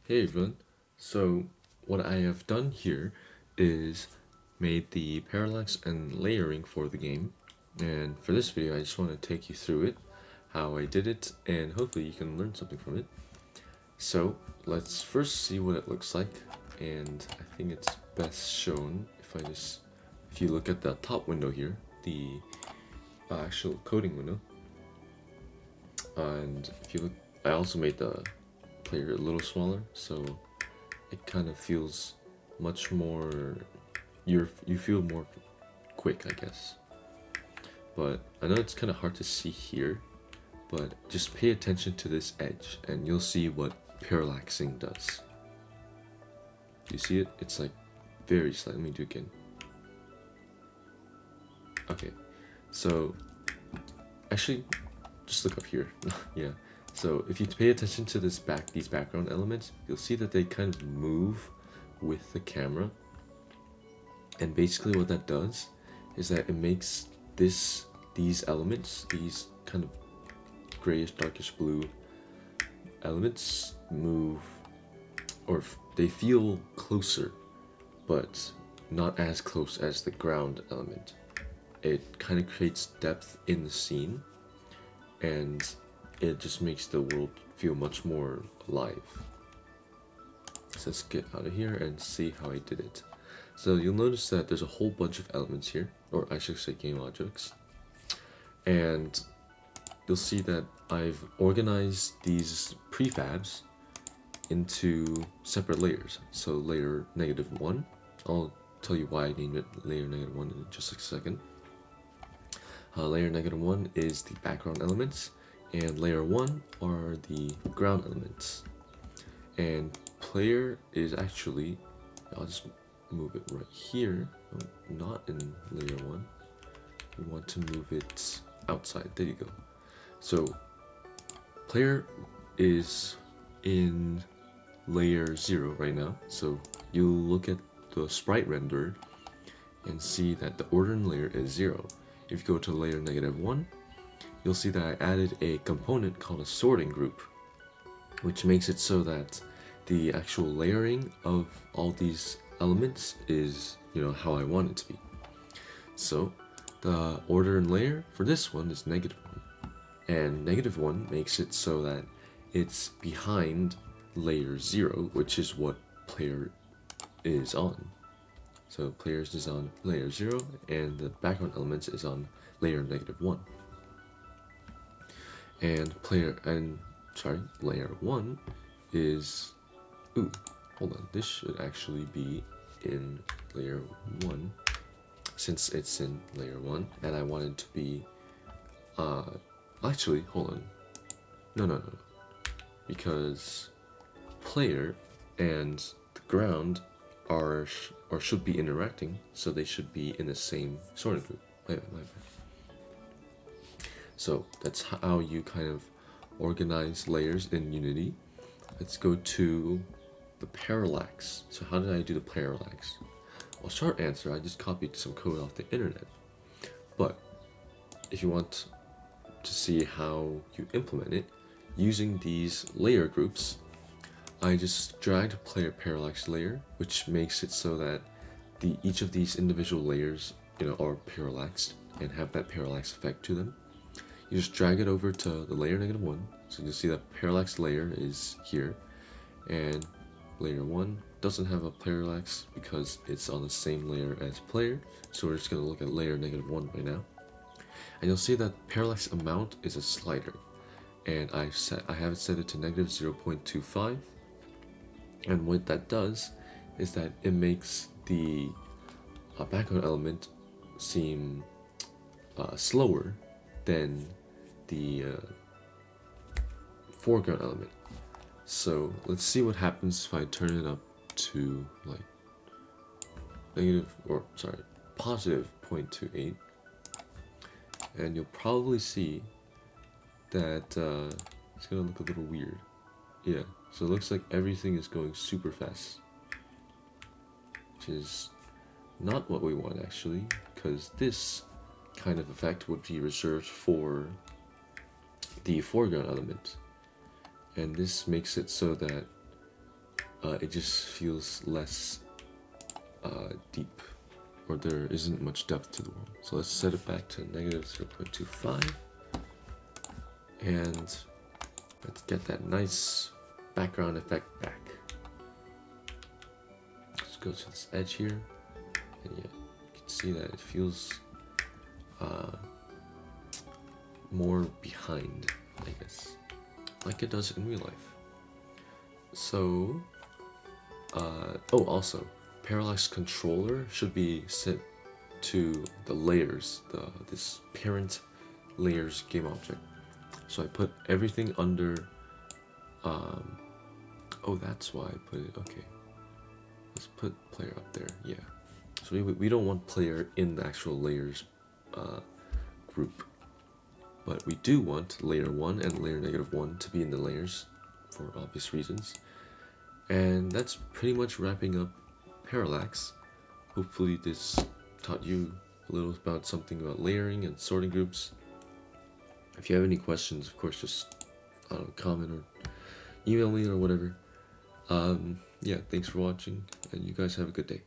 Hey everyone. So what I have done here is made the parallax and layering for the game. And for this video, I just want to take you through it, how I did it, and hopefully you can learn something from it. So let's first see what it looks like. And I think it's best shown if you look at the top window here, the actual coding window. And if you look, I also made the player a little smaller, so it kind of feels much more. You feel more quick, I guess. But I know it's kind of hard to see here, but just pay attention to this edge, and you'll see what parallaxing does. Do you see it? It's like very slight. Let me do it again. Okay, so actually, just look up here. Yeah. So if you pay attention to these background elements, you'll see that they kind of move with the camera. And basically what that does is that it makes these elements, these kind of grayish, darkish blue elements move, or they feel closer, but not as close as the ground element. It kind of creates depth in the scene, and it just makes the world feel much more alive. So let's get out of here and see how I did it. So you'll notice that there's a whole bunch of elements here, or I should say game objects. And you'll see that I've organized these prefabs into separate layers. So layer -1, I'll tell you why I named it layer -1 in just a second. Layer -1 is the background elements, and layer 1 are the ground elements. And player is actually, I'll just move it right here, not in layer 1. We want to move it outside. There you go. So player is in layer 0 right now. So you look at the sprite render and see that the ordered layer is 0. If you go to layer -1, you'll see that I added a component called a sorting group, which makes it so that the actual layering of all these elements is, how I want it to be. So the order and layer for this one is -1, and -1 makes it so that it's behind layer 0, which is what player is on. So players is on layer 0, and the background elements is on layer -1. And layer 1 is, hold on, this should actually be in layer 1, since it's in layer 1, and I want it to be, actually, hold on, no, because player and the ground are, or should be interacting, so they should be in the same sorting group. My bad. So that's how you kind of organize layers in Unity. Let's go to the parallax. So how did I do the parallax? Well, short answer, I just copied some code off the internet. But if you want to see how you implement it, using these layer groups, I just dragged player parallax layer, which makes it so that each of these individual layers, are parallaxed and have that parallax effect to them. You just drag it over to the layer -1, so you'll see that parallax layer is here, and layer 1 doesn't have a parallax because it's on the same layer as player, so we're just going to look at layer -1 right now. And you'll see that parallax amount is a slider, and I have it set it to -0.25, and what that does is that it makes the background element seem slower than the foreground element. So let's see what happens if I turn it up to like positive 0.28, and you'll probably see that it's gonna look a little weird. Yeah, so it looks like everything is going super fast, which is not what we want actually, because this kind of effect would be reserved for the foreground element, and this makes it so that it just feels less deep, or there isn't much depth to the world. So let's set it back to negative 0.25, and let's get that nice background effect back. Let's go to this edge here, and yeah, you can see that it feels more behind, I guess, like it does in real life. So, oh, also, Parallax controller should be set to the layers, this parent layers game object. So I put everything under, oh, that's why I put it, okay. Let's put player up there, yeah. So we don't want player in the actual layers group, but we do want layer 1 and layer -1 to be in the layers for obvious reasons. And that's pretty much wrapping up Parallax. Hopefully this taught you a little about something about layering and sorting groups. If you have any questions, of course, just comment or email me or whatever. Yeah, thanks for watching, and you guys have a good day.